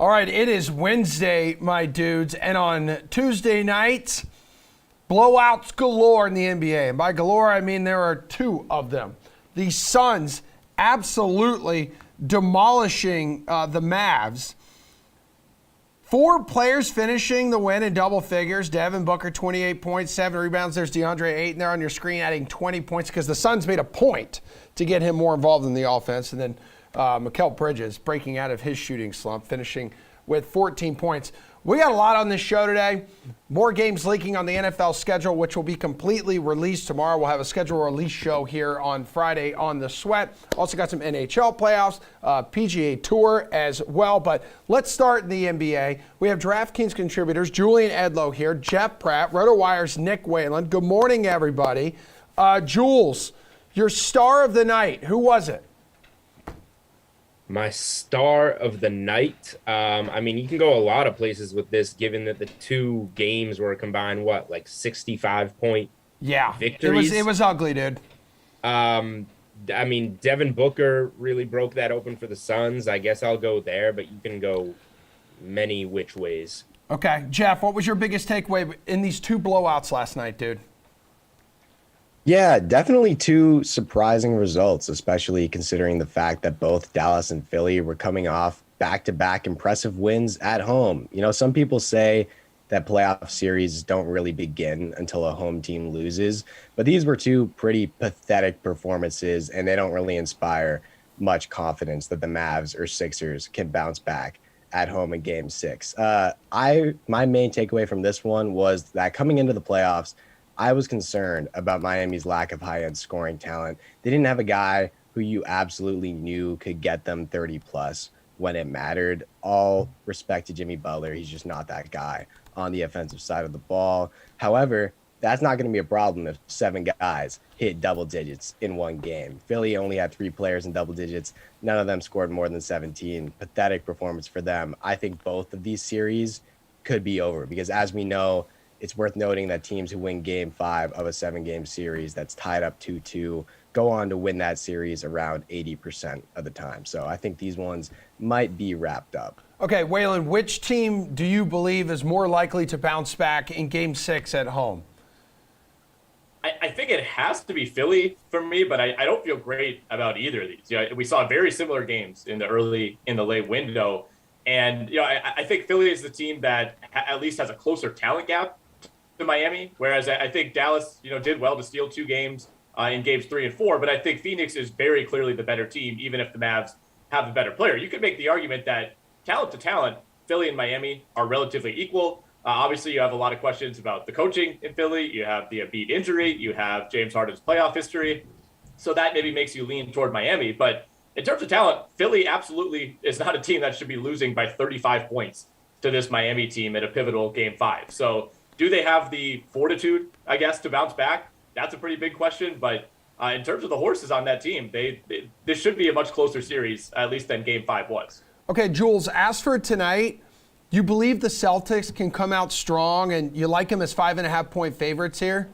All right, it is Wednesday, my dudes, and on Tuesday nights, blowouts galore in the NBA. And by galore, I mean there are two of them. The Suns absolutely demolishing the Mavs. 4 players finishing the win in double figures. Devin Booker, 28 points, 7 rebounds. There's DeAndre Ayton there on your screen adding 20 points because the Suns made a point to get him more involved in the offense. And then Mikal Bridges breaking out of his shooting slump, finishing with 14 points. We got a lot on this show today. More games leaking on the NFL schedule, which will be completely released tomorrow. We'll have a schedule release show here on Friday on The Sweat. Also got some NHL playoffs, PGA Tour as well. But let's start in the NBA. We have DraftKings contributors, Julian Edlow here, Jeff Pratt, RotoWire's Nick Whalen. Good morning, everybody. Jules, your star of the night, who was it? My star of the night. I mean, you can go a lot of places with this, given that the 2 games were combined, like 65-point victories. It was ugly, dude. I mean, Devin Booker really broke that open for the Suns. I guess I'll go there, but you can go many which ways. Okay, Jeff, what was your biggest takeaway in these 2 blowouts last night, dude? Yeah, definitely 2 surprising results, especially considering the fact that both Dallas and Philly were coming off back-to-back impressive wins at home. You know, some people say that playoff series don't really begin until a home team loses, but these were 2 pretty pathetic performances, and they don't really inspire much confidence that the Mavs or Sixers can bounce back at home in Game 6. My main takeaway from this one was that coming into the playoffs, I was concerned about Miami's lack of high-end scoring talent. They didn't have a guy who you absolutely knew could get them 30-plus when it mattered. All respect to Jimmy Butler. He's just not that guy on the offensive side of the ball. However, that's not going to be a problem if 7 guys hit double digits in one game. Philly only had 3 players in double digits. None of them scored more than 17. Pathetic performance for them. I think both of these series could be over because, as we know, it's worth noting that teams who win Game 5 of a 7-game series that's tied up 2-2 go on to win that series around 80% of the time. So I think these ones might be wrapped up. Okay, Waylon, which team do you believe is more likely to bounce back in Game 6 at home? I think it has to be Philly for me, but I don't feel great about either of these. You know, we saw very similar games in the late window. And, you know, I think Philly is the team that at least has a closer talent gap to Miami, whereas I think Dallas, you know, did well to steal 2 games in games 3 and 4. But I think Phoenix is very clearly the better team, even if the Mavs have the better player. You could make the argument that talent to talent, Philly and Miami are relatively equal. Obviously, you have a lot of questions about the coaching in Philly. You have the Embiid injury. You have James Harden's playoff history. So that maybe makes you lean toward Miami. But in terms of talent, Philly absolutely is not a team that should be losing by 35 points to this Miami team at a pivotal Game 5. So do they have the fortitude, I guess, to bounce back? That's a pretty big question. But in terms of the horses on that team, this should be a much closer series, at least than Game 5 was. Okay, Jules, as for tonight, you believe the Celtics can come out strong, and you like them as 5.5-point favorites here?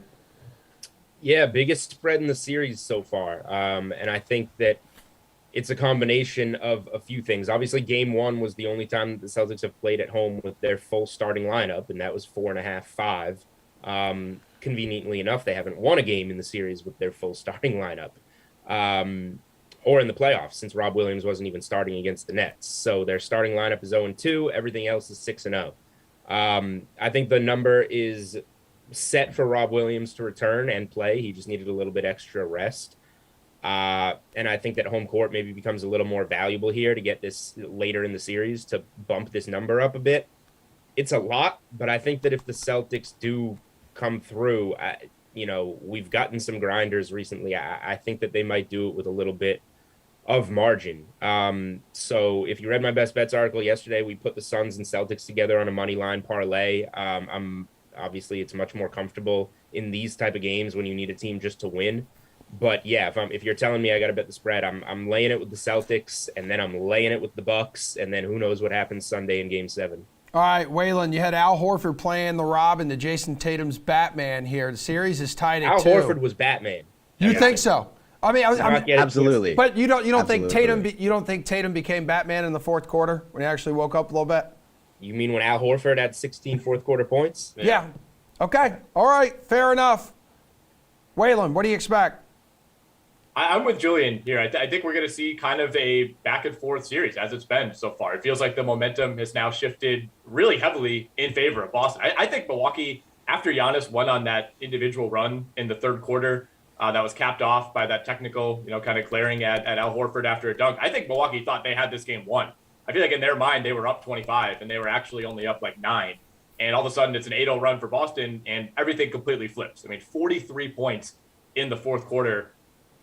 Yeah, biggest spread in the series so far. And I think that it's a combination of a few things. Obviously, Game 1 was the only time that the Celtics have played at home with their full starting lineup, and that was 4.5, 5. Conveniently enough, they haven't won a game in the series with their full starting lineup, or in the playoffs, since Rob Williams wasn't even starting against the Nets. So their starting lineup is 0-2. Everything else is 6-0. I think the number is set for Rob Williams to return and play. He just needed a little bit extra rest. And I think that home court maybe becomes a little more valuable here to get this later in the series to bump this number up a bit. It's a lot, but I think that if the Celtics do come through, you know, we've gotten some grinders recently. I think that they might do it with a little bit of margin. So if you read my best bets article yesterday, we put the Suns and Celtics together on a money line parlay. Obviously it's much more comfortable in these type of games when you need a team just to win. But yeah, if you're telling me I got to bet the spread, I'm laying it with the Celtics, and then I'm laying it with the Bucks, and then who knows what happens Sunday in Game 7. All right, Waylon, you had Al Horford playing the Robin to Jason Tatum's Batman here. The series is tied at 2. Al Horford was Batman. You think so? I mean, absolutely. But you don't think Absolutely. Tatum became Batman in the fourth quarter when he actually woke up a little bit? You mean when Al Horford had 16 fourth quarter points? Yeah. Okay. All right. Fair enough. Waylon, what do you expect? I'm with Julian here. I think we're going to see kind of a back and forth series as it's been so far. It feels like the momentum has now shifted really heavily in favor of Boston. I think Milwaukee, after Giannis went on that individual run in the third quarter, that was capped off by that technical, kind of glaring at Al Horford after a dunk. I think Milwaukee thought they had this game won. I feel like in their mind, they were up 25 and they were actually only up like 9. And all of a sudden it's an 8-0 run for Boston and everything completely flips. I mean, 43 points in the fourth quarter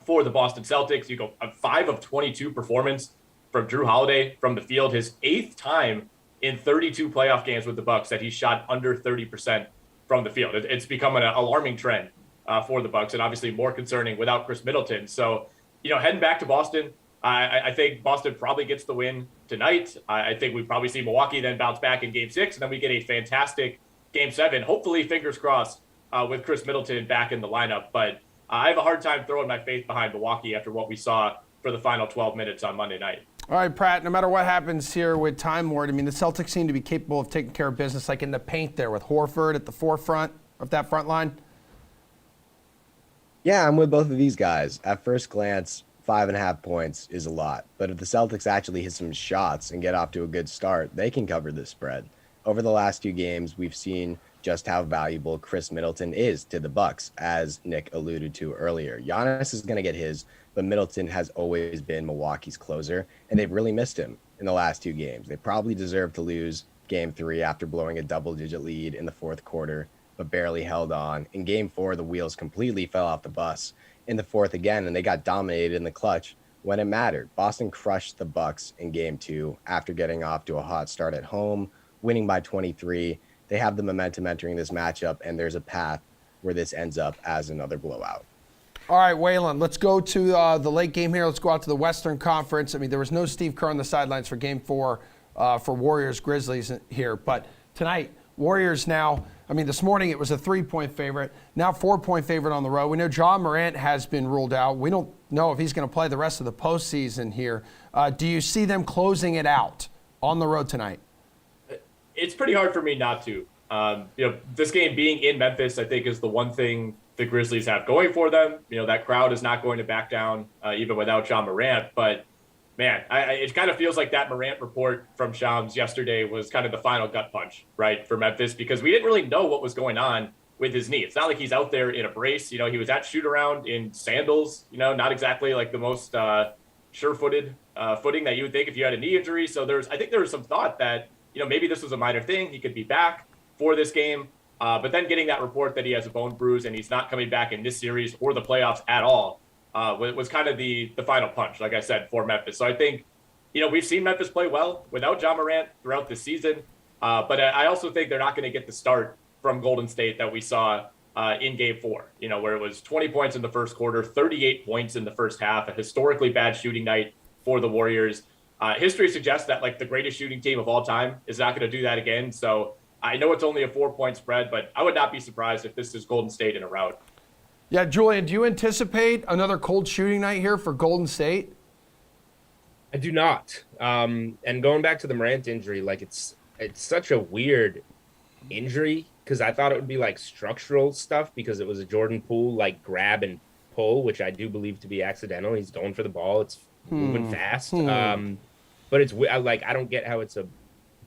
for the Boston Celtics. You go a 5 of 22 performance from Drew Holiday from the field, his 8th time in 32 playoff games with the Bucks that he shot under 30% from the field. It's become an alarming trend for the Bucks, and obviously more concerning without Chris Middleton. So, heading back to Boston, I think Boston probably gets the win tonight. I think we probably see Milwaukee then bounce back in Game 6, and then we get a fantastic Game 7. Hopefully, fingers crossed, with Chris Middleton back in the lineup. But I have a hard time throwing my faith behind Milwaukee after what we saw for the final 12 minutes on Monday night. All right, Pratt, no matter what happens here with Time Lord, I mean, the Celtics seem to be capable of taking care of business, like in the paint there with Horford at the forefront of that front line. Yeah, I'm with both of these guys. At first glance, 5.5 points is a lot. But if the Celtics actually hit some shots and get off to a good start, they can cover the spread. Over the last 2 games, we've seen just how valuable Chris Middleton is to the Bucks, as Nick alluded to earlier. Giannis is going to get his, but Middleton has always been Milwaukee's closer, and they've really missed him in the last 2 games. They probably deserve to lose Game 3 after blowing a double-digit lead in the fourth quarter, but barely held on. In Game 4, the wheels completely fell off the bus. In the fourth again, and they got dominated in the clutch when it mattered. Boston crushed the Bucks in Game 2 after getting off to a hot start at home, winning by 23. They have the momentum entering this matchup, and there's a path where this ends up as another blowout. All right, Waylon, let's go to the late game here. Let's go out to the Western Conference. I mean, there was no Steve Kerr on the sidelines for Game 4 for Warriors-Grizzlies here. But tonight, Warriors now, I mean, this morning it was a 3-point favorite, now 4-point favorite on the road. We know John Morant has been ruled out. We don't know if he's going to play the rest of the postseason here. Do you see them closing it out on the road tonight? It's pretty hard for me not to. This game being in Memphis, I think, is the one thing the Grizzlies have going for them. That crowd is not going to back down even without John Morant. But, man, it kind of feels like that Morant report from Shams yesterday was kind of the final gut punch, right, for Memphis, because we didn't really know what was going on with his knee. It's not like he's out there in a brace. He was at shoot-around in sandals, not exactly like the most sure-footed footing that you would think if you had a knee injury. So I think there was some thought that, maybe this was a minor thing. He could be back for this game. But then getting that report that he has a bone bruise and he's not coming back in this series or the playoffs at all was kind of the final punch, like I said, for Memphis. So I think, we've seen Memphis play well without John Morant throughout this season. But I also think they're not going to get the start from Golden State that we saw in Game 4, where it was 20 points in the first quarter, 38 points in the first half, a historically bad shooting night for the Warriors. History suggests that the greatest shooting team of all time is not going to do that again. So I know it's only a 4-point spread, but I would not be surprised if this is Golden State in a rout. Yeah, Julian, do you anticipate another cold shooting night here for Golden State? I do not. And going back to the Morant injury, it's such a weird injury because I thought it would be structural stuff because it was a Jordan Poole grab and pull, which I do believe to be accidental. He's going for the ball. It's moving fast. But it's I don't get how it's a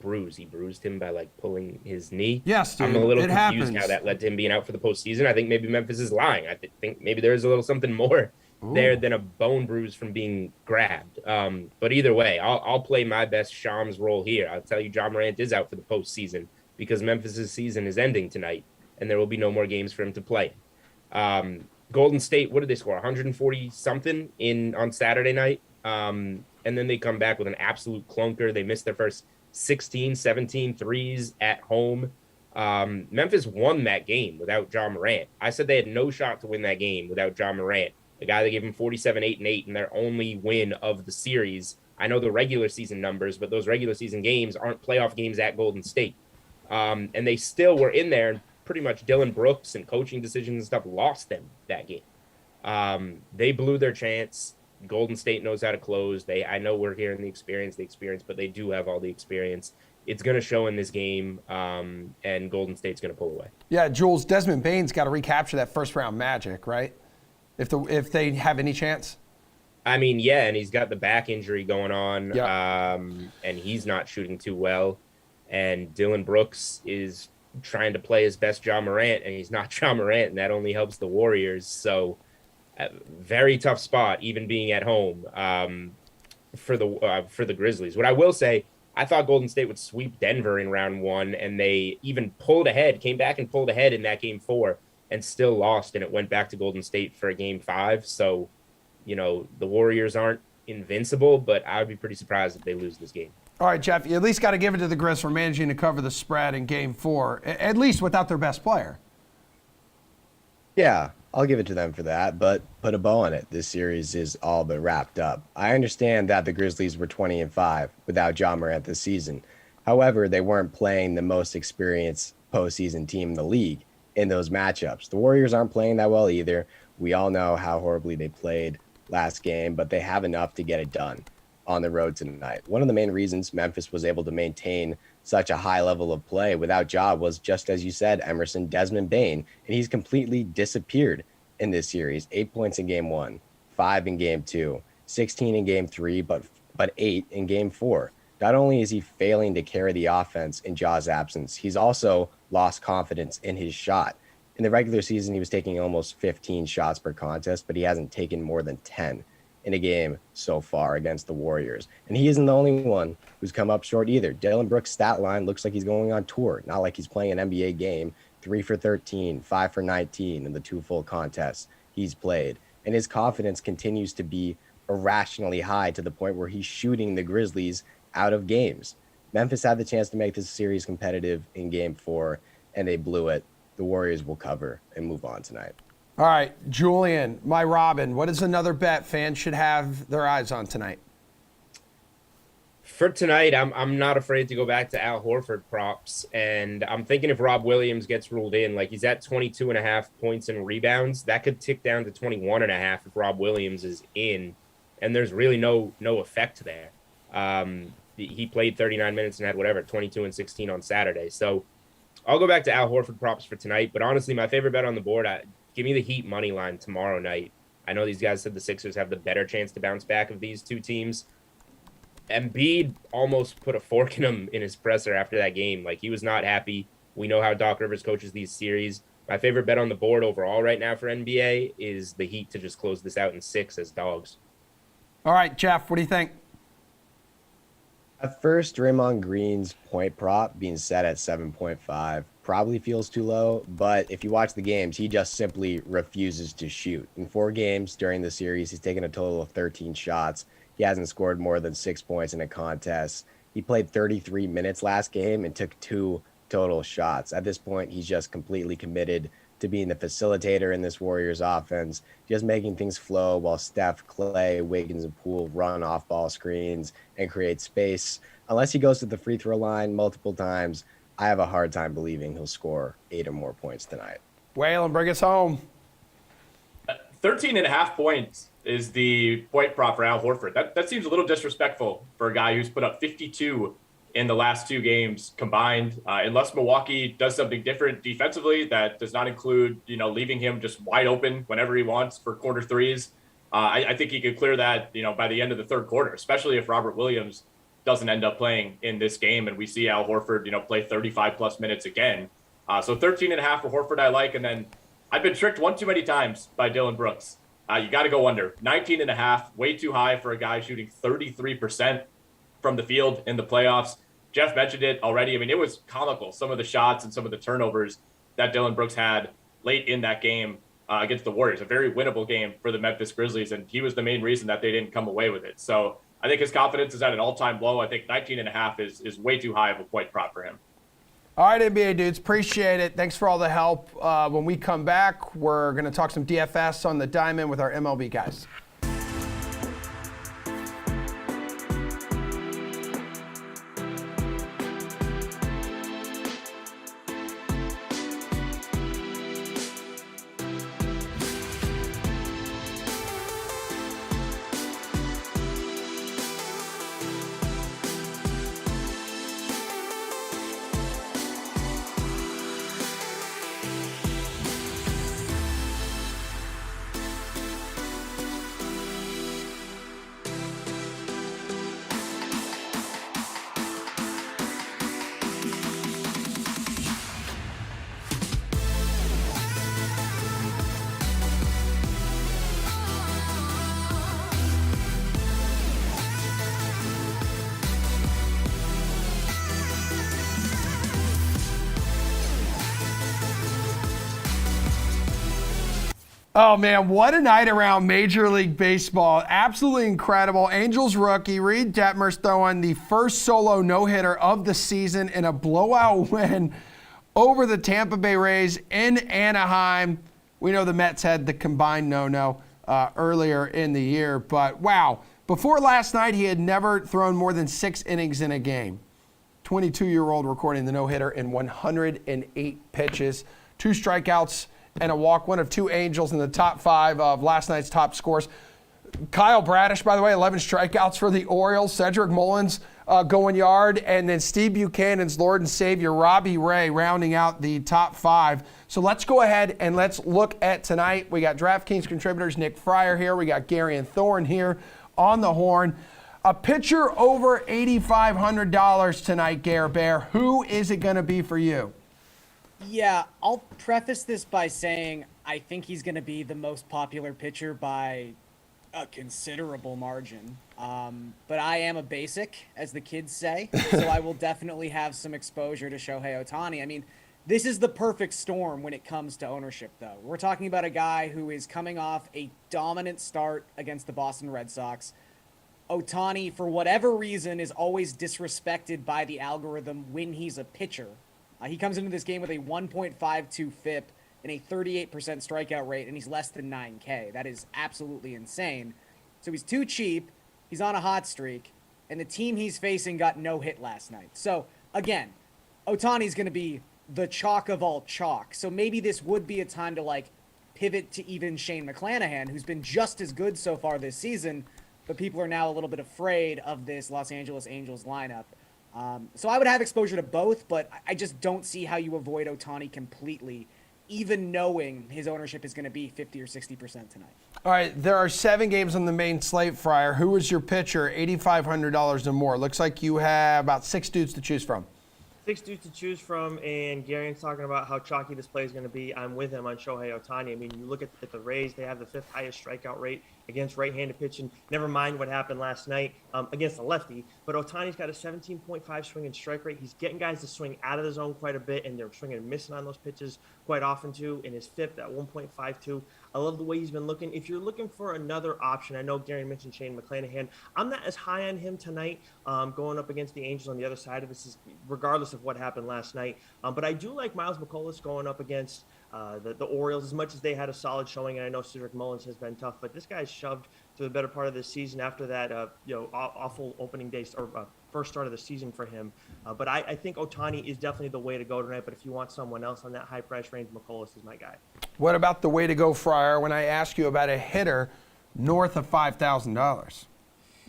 bruise. He bruised him by pulling his knee. Yes, dude, I'm a little it confused happens. how that led to him being out for the postseason. I think maybe Memphis is lying. I think maybe there's a little something more there than a bone bruise from being grabbed. But either way, I'll play my best Shams role here. I'll tell you John Morant is out for the postseason because Memphis's season is ending tonight and there will be no more games for him to play. Golden State, what did they score? 140 something on Saturday night. And then they come back with an absolute clunker. They missed their first 16, 17 threes at home. Memphis won that game without John Morant. I said they had no shot to win that game without John Morant, the guy that gave him 47, 8, and 8 in their only win of the series. I know the regular season numbers, but those regular season games aren't playoff games at Golden State. And they still were in there, and pretty much Dylan Brooks and coaching decisions and stuff lost them that game. They blew their chance. Golden State knows how to close. I know we're hearing the experience, but they do have all the experience. It's going to show in this game, and Golden State's going to pull away. Yeah, Jules, Desmond Bane's got to recapture that first-round magic, right? If they have any chance. I mean, yeah, and he's got the back injury going on, Yep. and he's not shooting too well. And Dylan Brooks is trying to play his best Ja Morant, and he's not Ja Morant, and that only helps the Warriors. So, very tough spot, even being at home for the Grizzlies. What I will say, I thought Golden State would sweep Denver in round 1, and they even came back and pulled ahead in that game 4, and still lost, and it went back to Golden State for a game 5. So, the Warriors aren't invincible, but I would be pretty surprised if they lose this game. All right, Jeff, you at least got to give it to the Grizz for managing to cover the spread in game 4, at least without their best player. Yeah, I'll give it to them for that, but put a bow on it. This series is all but wrapped up. I understand that the Grizzlies were 20-5 without Ja Morant this season. However, they weren't playing the most experienced postseason team in the league in those matchups. The Warriors aren't playing that well either. We all know how horribly they played last game, but they have enough to get it done on the road tonight. One of the main reasons Memphis was able to maintain such a high level of play without Ja was, just as you said, Emerson, Desmond Bane, and he's completely disappeared in this series. 8 points in game 1, 5 in game 2, 16 in game 3, but 8 in game 4. Not only is he failing to carry the offense in Ja's absence, he's also lost confidence in his shot. In the regular season, he was taking almost 15 shots per contest, but he hasn't taken more than 10 in a game so far against the Warriors. And he isn't the only one who's come up short either. Dylan Brooks' stat line looks like he's going on tour, not like he's playing an NBA game. 3 for 13, 5 for 19 in the 2 full contests he's played. And his confidence continues to be irrationally high to the point where he's shooting the Grizzlies out of games. Memphis had the chance to make this series competitive in game 4, and they blew it. The Warriors will cover and move on tonight. All right, Julian, my Robin, what is another bet fans should have their eyes on tonight? For tonight, I'm not afraid to go back to Al Horford props, and I'm thinking if Rob Williams gets ruled in, like he's at 22.5 points and rebounds, that could tick down to 21.5 if Rob Williams is in, and there's really no effect there. He played 39 minutes and had 22 and 16 on Saturday. So I'll go back to Al Horford props for tonight, but honestly, my favorite bet on the board, give me the Heat money line tomorrow night. I know these guys said the Sixers have the better chance to bounce back of these two teams. Embiid almost put a fork in him in his presser after that game. Like, he was not happy. We know how Doc Rivers coaches these series. My favorite bet on the board overall right now for NBA is the Heat to just close this out in 6 as dogs. All right, Jeff, what do you think? At first, Draymond Green's point prop being set at 7.5 probably feels too low, but if you watch the games, he just simply refuses to shoot. In 4 games during the series, he's taken a total of 13 shots. He hasn't scored more than 6 points in a contest. He played 33 minutes last game and took 2 total shots. At this point, he's just completely committed to being the facilitator in this Warriors offense, just making things flow while Steph, Clay, Wiggins, and Poole run off-ball screens and create space. Unless he goes to the free throw line multiple times, I have a hard time believing he'll score 8 or more points tonight. Waylon, bring us home. 13.5 points is the point prop for Al Horford. That seems a little disrespectful for a guy who's put up 52 in the last 2 games combined. Unless Milwaukee does something different defensively that does not include, leaving him just wide open whenever he wants for quarter threes. I think he could clear that, by the end of the third quarter, especially if Robert Williams doesn't end up playing in this game and we see Al Horford, play 35 plus minutes again. So 13.5 for Horford I like. And then I've been tricked one too many times by Dylan Brooks. You got to go under. 19.5, way too high for a guy shooting 33% from the field in the playoffs. Jeff mentioned it already. I mean, it was comical, some of the shots and some of the turnovers that Dylan Brooks had late in that game against the Warriors. A very winnable game for the Memphis Grizzlies, and he was the main reason that they didn't come away with it. So I think his confidence is at an all-time low. I think 19.5 is way too high of a point prop for him. All right, NBA dudes, appreciate it. Thanks for all the help. When we come back, we're going to talk some DFS on the diamond with our MLB guys. Oh, man, what a night around Major League Baseball. Absolutely incredible. Angels rookie Reed Detmers throwing the first solo no-hitter of the season in a blowout win over the Tampa Bay Rays in Anaheim. We know the Mets had the combined no-no earlier in the year, but wow. Before last night, he had never thrown more than 6 innings in a game. 22-year-old recording the no-hitter in 108 pitches, 2 strikeouts, and a walk, one of 2 Angels in the top 5 of last night's top scores. Kyle Bradish, by the way, 11 strikeouts for the Orioles. Cedric Mullins going yard. And then Steve Buchanan's Lord and Savior, Robbie Ray, rounding out the top 5. So let's go ahead and let's look at tonight. We got DraftKings contributors Nick Fryer here. We got Gary and Thorne here on the horn. A pitcher over $8,500 tonight, Gare Bear. Who is it going to be for you? Yeah, I'll preface this by saying I think he's going to be the most popular pitcher by a considerable margin. But I am a basic, as the kids say, so I will definitely have some exposure to Shohei Ohtani. I mean, this is the perfect storm when it comes to ownership, though. We're talking about a guy who is coming off a dominant start against the Boston Red Sox. Ohtani, for whatever reason, is always disrespected by the algorithm when he's a pitcher. He comes into this game with a 1.52 FIP and a 38% strikeout rate, and he's less than 9K. That is absolutely insane. So he's too cheap, he's on a hot streak, and the team he's facing got no hit last night. So, again, Ohtani's going to be the chalk of all chalk. So maybe this would be a time to, like, pivot to even Shane McClanahan, who's been just as good so far this season, but people are now a little bit afraid of this Los Angeles Angels lineup. So I would have exposure to both, but I just don't see how you avoid Ohtani completely, even knowing his ownership is going to be 50 or 60% tonight. All right, there are 7 games on the main slate, Fryer. Who is your pitcher, $8,500 or more? Looks like you have about 6 dudes to choose from. 6 dudes to choose from, and Garen's talking about how chalky this play is going to be. I'm with him on Shohei Ohtani. I mean, you look at the Rays, they have the 5th highest strikeout rate against right-handed pitching. Never mind what happened last night against the lefty, but Ohtani's got a 17.5 swing and strike rate. He's getting guys to swing out of the zone quite a bit, and they're swinging and missing on those pitches quite often too. In his 5th at 1.52. I love the way he's been looking. If you're looking for another option, I know Gary mentioned Shane McClanahan. I'm not as high on him tonight going up against the Angels on the other side of this, regardless of what happened last night. But I do like Miles McCullough going up against the Orioles, as much as they had a solid showing, and I know Cedric Mullins has been tough, but this guy's shoved through the better part of this season after that awful opening day or first start of the season for him. But I think Ohtani is definitely the way to go tonight, but if you want someone else on that high price range, McCullough is my guy. What about the way to go, Fryer, when I ask you about a hitter north of $5,000?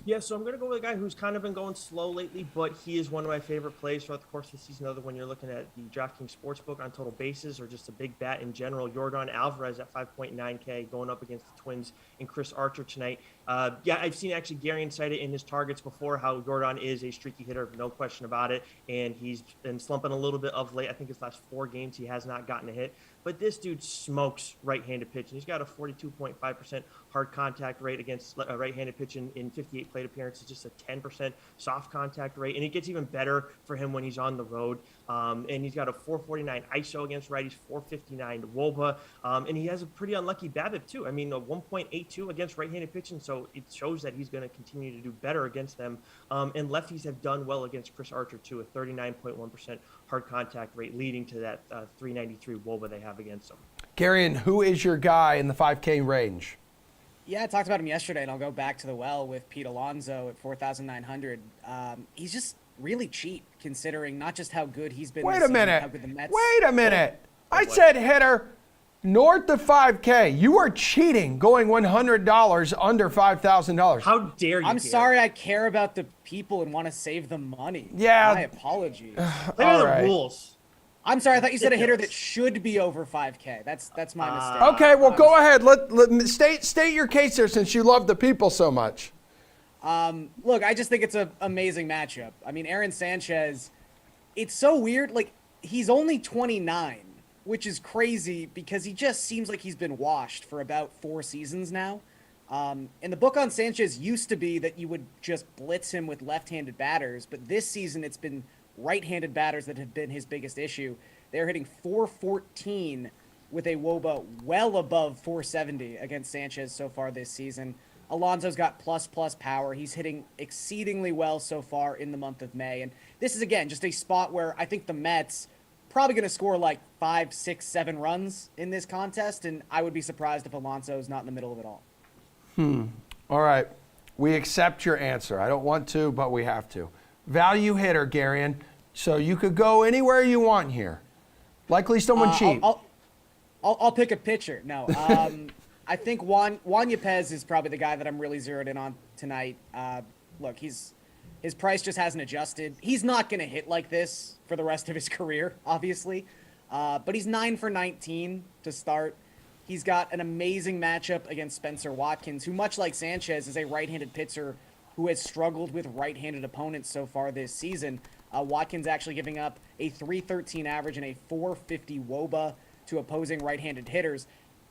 Yeah, so I'm going to go with a guy who's kind of been going slow lately, but he is one of my favorite plays throughout the course of the season, other when you're looking at the DraftKings Sportsbook on total bases or just a big bat in general. Yordan Alvarez at 5.9K going up against the Twins and Chris Archer tonight. Yeah, I've seen actually Gary cite it in his targets before how Yordan is a streaky hitter, no question about it, and he's been slumping a little bit of late. I think his last 4 games he has not gotten a hit. But this dude smokes right-handed pitching. He's got a 42.5% hard contact rate against right-handed pitching in 58 plate appearances, just a 10% soft contact rate. And it gets even better for him when he's on the road. And he's got a 449 ISO against righties, 459 WOBA. And he has a pretty unlucky BABIP, too. I mean, a 1.82 against right-handed pitching, so it shows that he's going to continue to do better against them. And lefties have done well against Chris Archer, too, a 39.1% hard contact rate, leading to that 393 WOBA they have against him. Gary, who is your guy in the 5K range? Yeah, I talked about him yesterday, and I'll go back to the well with Pete Alonso at 4,900. He's just really cheap, considering not just how good he's been. Wait this a minute. Season, how good the Mets. Wait a minute. I said hitter north of 5K. You are cheating going $100 under $5,000. How dare you? I'm sorry, I care about the people and want to save the money. Yeah. My apologies. Play by the rules. I'm sorry, I thought you said a hitter that should be over 5K. That's my mistake. Okay, well, go ahead. Let state your case there since you love the people so much. Look, I just think it's an amazing matchup. I mean, Aaron Sanchez, it's so weird. Like, he's only 29, which is crazy because he just seems like he's been washed for about 4 seasons now. And the book on Sanchez used to be that you would just blitz him with left-handed batters, but this season it's been right-handed batters that have been his biggest issue. They're hitting .414 with a WOBA well above 470 against Sanchez so far this season. Alonso's got plus power. He's hitting exceedingly well so far in the month of May. And this is, again, just a spot where I think the Mets probably going to score like 5, 6, 7 runs in this contest. And I would be surprised if Alonso's not in the middle of it all. All right. We accept your answer. I don't want to, but we have to. Value hitter, Garion. So you could go anywhere you want here. Likely someone cheap. I'll pick a pitcher. No. I think Juan Yepez is probably the guy that I'm really zeroed in on tonight. Look, his price just hasn't adjusted. He's not going to hit like this for the rest of his career, obviously. But he's 9 for 19 to start. He's got an amazing matchup against Spencer Watkins, who, much like Sanchez, is a right-handed pitcher who has struggled with right-handed opponents so far this season. Watkins actually giving up a 313 average and a 450 WOBA to opposing right-handed hitters.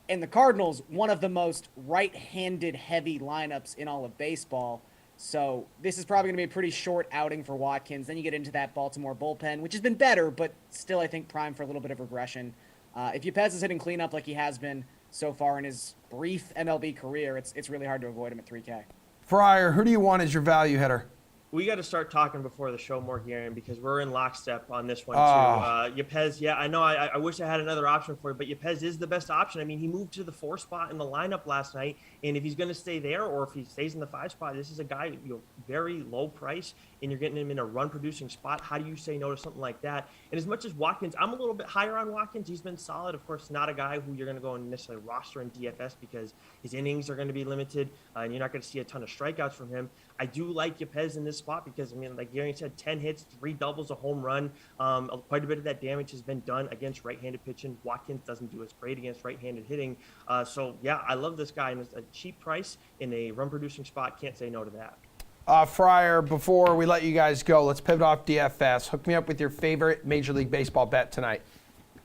And the Cardinals, one of the most right-handed heavy lineups in all of baseball. So this is probably going to be a pretty short outing for Watkins. Then you get into that Baltimore bullpen, which has been better, but still I think primed for a little bit of regression. If Yepez is hitting cleanup like he has been so far in his brief MLB career, it's really hard to avoid him at 3K. Fryer, who do you want as your value hitter? We got to start talking before the show more, Garen, because we're in lockstep on this one, too. Yepez, yeah, I know. I wish I had another option for you, but Yepez is the best option. I mean, he moved to the 4 spot in the lineup last night, and if he's going to stay there or if he stays in the 5 spot, this is a guy, very low price, and you're getting him in a run-producing spot. How do you say no to something like that? And as much as Watkins, I'm a little bit higher on Watkins. He's been solid. Of course, not a guy who you're going to go and necessarily roster in DFS because his innings are going to be limited, and you're not going to see a ton of strikeouts from him. I do like Yepez in this spot because, I mean, like Gary said, 10 hits, 3 doubles, a home run. Quite a bit of that damage has been done against right-handed pitching. Watkins doesn't do as great against right-handed hitting. So, yeah, I love this guy. And it's a cheap price in a run-producing spot. Can't say no to that. Fryer, before we let you guys go, let's pivot off DFS. Hook me up with your favorite Major League Baseball bet tonight.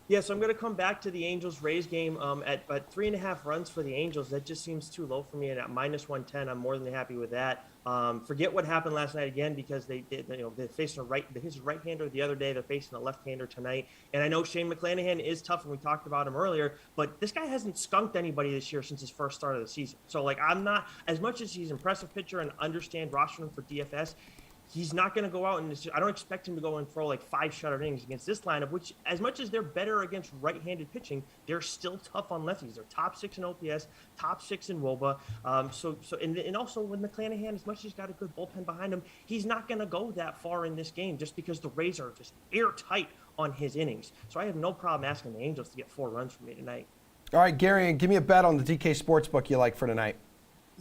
Yeah, so I'm going to come back to the Angels-Rays game at 3.5 runs for the Angels. That just seems too low for me. And at -110, I'm more than happy with that. Forget what happened last night again because they faced his right-hander the other day. They're facing a left-hander tonight. And I know Shane McClanahan is tough, and we talked about him earlier. But this guy hasn't skunked anybody this year since his first start of the season. So, like, I'm not as much as he's an impressive pitcher and understand rostering him for DFS. He's not going to go out and I don't expect him to go and throw like 5 shutout innings against this lineup, which as much as they're better against right-handed pitching, they're still tough on lefties. They're top 6 in OPS, top 6 in WOBA. And also with McClanahan, as much as he's got a good bullpen behind him, he's not going to go that far in this game just because the Rays are just airtight on his innings. So I have no problem asking the Angels to get 4 runs from me tonight. All right, Gary, give me a bet on the DK Sportsbook you like for tonight.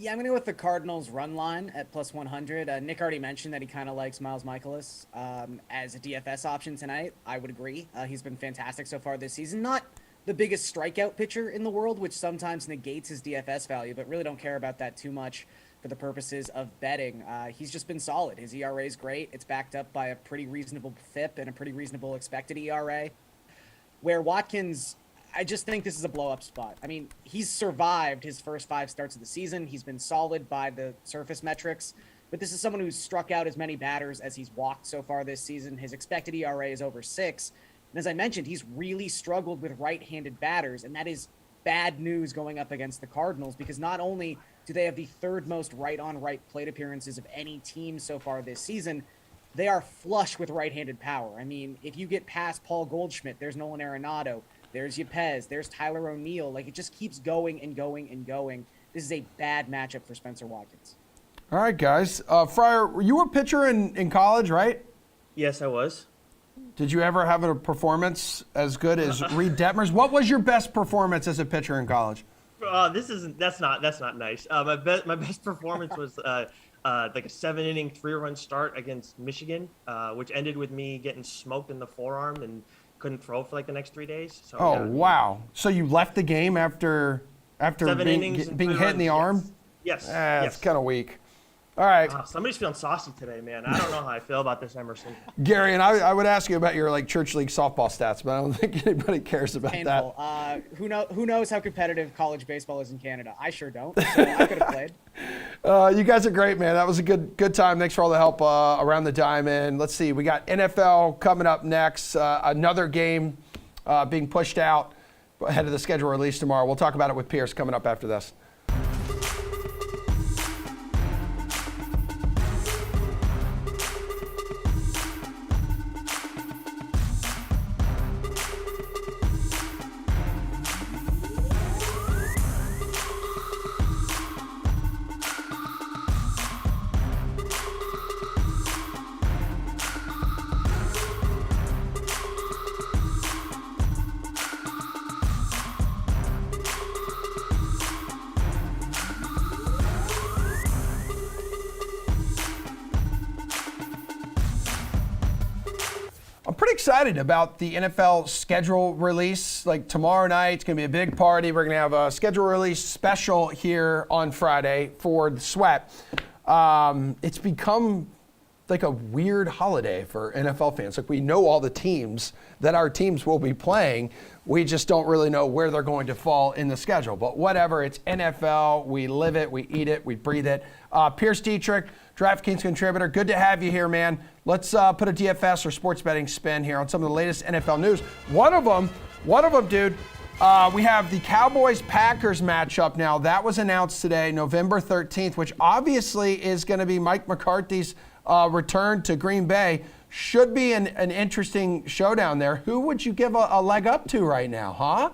Yeah, I'm going to go with the Cardinals run line at +100. Nick already mentioned that he kind of likes Miles Michaelis as a DFS option tonight. I would agree. He's been fantastic so far this season. Not the biggest strikeout pitcher in the world, which sometimes negates his DFS value, but really don't care about that too much for the purposes of betting. He's just been solid. His ERA is great. It's backed up by a pretty reasonable FIP and a pretty reasonable expected ERA. Where Watkins, I just think this is a blow-up spot. I mean, he's survived his first 5 starts of the season. He's been solid by the surface metrics, but this is someone who's struck out as many batters as he's walked so far this season. His expected ERA is over 6. And as I mentioned, he's really struggled with right-handed batters, and that is bad news going up against the Cardinals because not only do they have the 3rd most right-on-right plate appearances of any team so far this season, they are flush with right-handed power. I mean, if you get past Paul Goldschmidt, there's Nolan Arenado, there's Yepez, there's Tyler O'Neill. Like, it just keeps going and going and going. This is a bad matchup for Spencer Watkins. All right, guys. Fryer, you were a pitcher in college, right? Yes, I was. Did you ever have a performance as good as Reed Detmers? What was your best performance as a pitcher in college? That's not nice. My best performance was like a 7-inning 3-run start against Michigan, which ended with me getting smoked in the forearm and couldn't throw for like the next 3 days. So, wow. So you left the game after being hit in the arm? Yes. It's kind of weak. All right. Somebody's feeling saucy today, man. I don't know how I feel about this, Emerson. Gary, and I would ask you about your church league softball stats, but I don't think anybody cares about Painful. That. Who knows how competitive college baseball is in Canada? I sure don't. So I could have played. You guys are great, man. That was a good time. Thanks for all the help around the diamond. Let's see. We got NFL coming up next. Another game being pushed out ahead of the schedule release tomorrow. We'll talk about it with Pierce coming up after this. I'm pretty excited about the NFL schedule release. Like tomorrow night, it's going to be a big party. We're going to have a schedule release special here on Friday for the Sweat. It's become like a weird holiday for NFL fans. Like we know all the teams that our teams will be playing. We just don't really know where they're going to fall in the schedule. But whatever, it's NFL. We live it, we eat it, we breathe it. Pierce Dietrich, DraftKings contributor. Good to have you here, man. Let's put a DFS or sports betting spin here on some of the latest NFL news. One of them, dude, we have the Cowboys-Packers matchup now. That was announced today, November 13th, which obviously is going to be Mike McCarthy's return to Green Bay. Should be an interesting showdown there. Who would you give a leg up to right now, huh?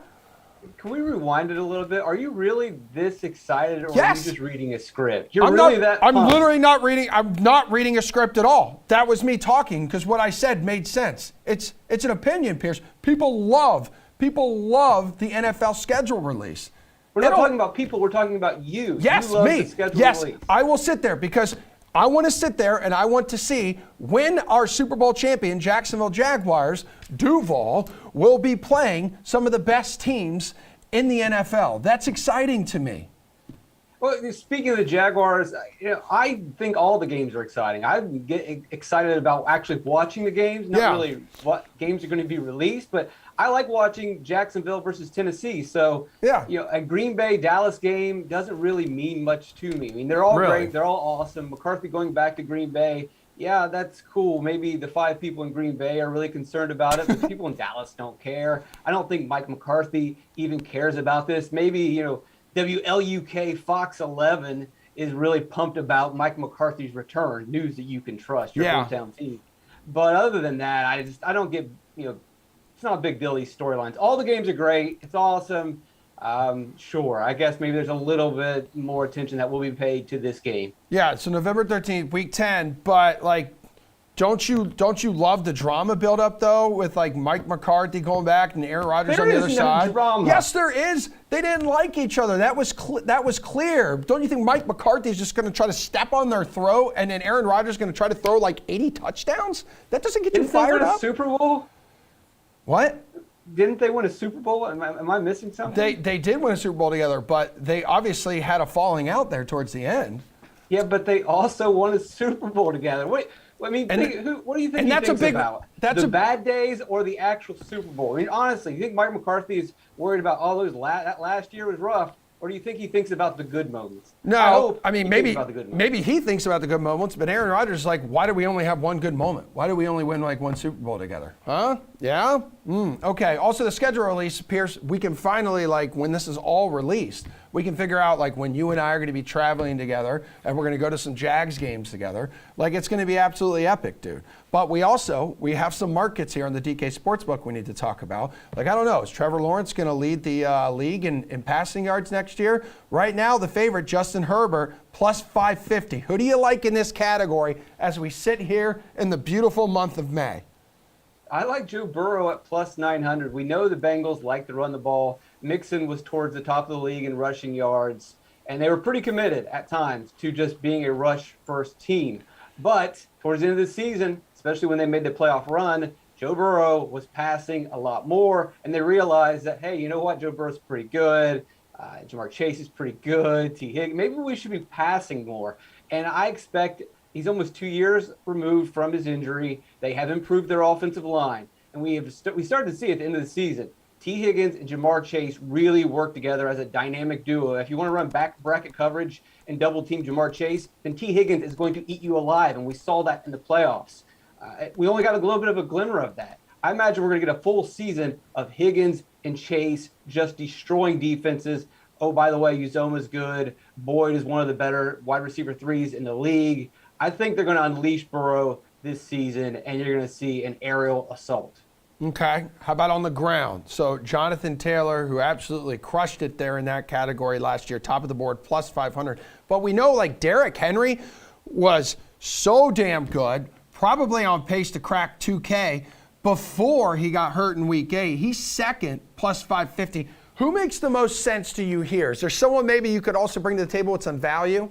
Can we rewind it a little bit? Are you really this excited, or Yes. are you just reading a script? You're I'm really not, that I'm pumped. literally not reading. I'm not reading a script at all. That was me talking because what I said made sense. It's an opinion, Pierce. People love the NFL schedule release. We're not talking about people. We're talking about you. Yes, you love me. The schedule Yes, release. I will sit there because I want to sit there and I want to see when our Super Bowl champion, Jacksonville Jaguars, Duval, will be playing some of the best teams in the NFL. That's exciting to me. Well, speaking of the Jaguars, I think all the games are exciting. I get excited about actually watching the games, not really what games are going to be released, but I like watching Jacksonville versus Tennessee. So, a Green Bay Dallas game doesn't really mean much to me. I mean, they're all great, they're all awesome. McCarthy going back to Green Bay, yeah, that's cool. Maybe the 5 people in Green Bay are really concerned about it, but people in Dallas don't care. I don't think Mike McCarthy even cares about this. Maybe, WLUK Fox 11 is really pumped about Mike McCarthy's return, news that you can trust, your hometown team. But other than that, I don't get, it's not a big deal, these storylines. All the games are great. It's awesome. Sure, I guess maybe there's a little bit more attention that will be paid to this game. Yeah, so November 13th, week 10, but don't you love the drama buildup though, with Mike McCarthy going back and Aaron Rodgers on the other side? Drama. Yes, there is. They didn't like each other. That was clear. Don't you think Mike McCarthy is just going to try to step on their throat, and then Aaron Rodgers is going to try to throw 80 touchdowns? That doesn't get you fired up. Super Bowl? What? Didn't they win a Super Bowl? Am I missing something? They did win a Super Bowl together, but they obviously had a falling out there towards the end. Yeah, but they also won a Super Bowl together. Wait, what do you think he thinks about? The bad days or the actual Super Bowl? I mean, honestly, you think Mike McCarthy is worried about all those that last year was rough, or do you think he thinks about the good moments? No, maybe he thinks about the good moments, but Aaron Rodgers is why do we only have one good moment? Why do we only win one Super Bowl together? Huh? Yeah? Okay. Also, the schedule release, Pierce, we can finally, when this is all released, we can figure out, when you and I are going to be traveling together and we're going to go to some Jags games together. It's going to be absolutely epic, dude. But we have some markets here on the DK Sportsbook we need to talk about. I don't know, is Trevor Lawrence going to lead the league in passing yards next year? Right now, the favorite, Justin Herbert, plus 550. Who do you like in this category as we sit here in the beautiful month of May? I like Joe Burrow at plus 900. We know the Bengals like to run the ball. Mixon was towards the top of the league in rushing yards, and they were pretty committed at times to just being a rush-first team. But towards the end of the season, especially when they made the playoff run, Joe Burrow was passing a lot more, and they realized that, hey, you know what? Joe Burrow's pretty good. Jamar Chase is pretty good. T. Higgins, maybe we should be passing more. And I expect he's almost 2 years removed from his injury. They have improved their offensive line. And we started to see at the end of the season, T. Higgins and Jamar Chase really work together as a dynamic duo. If you want to run back bracket coverage and double team Jamar Chase, then T. Higgins is going to eat you alive. And we saw that in the playoffs. We only got a little bit of a glimmer of that. I imagine we're going to get a full season of Higgins and Chase just destroying defenses. Oh, by the way, Uzoma's good. Boyd is one of the better wide receiver threes in the league. I think they're going to unleash Burrow this season, and you're going to see an aerial assault. Okay. How about on the ground? So Jonathan Taylor, who absolutely crushed it there in that category last year, top of the board, plus 500. But we know like Derrick Henry was so damn good, probably on pace to crack 2K before he got hurt in week 8. He's second, plus 550. Who makes the most sense to you here? Is there someone maybe you could also bring to the table with some value?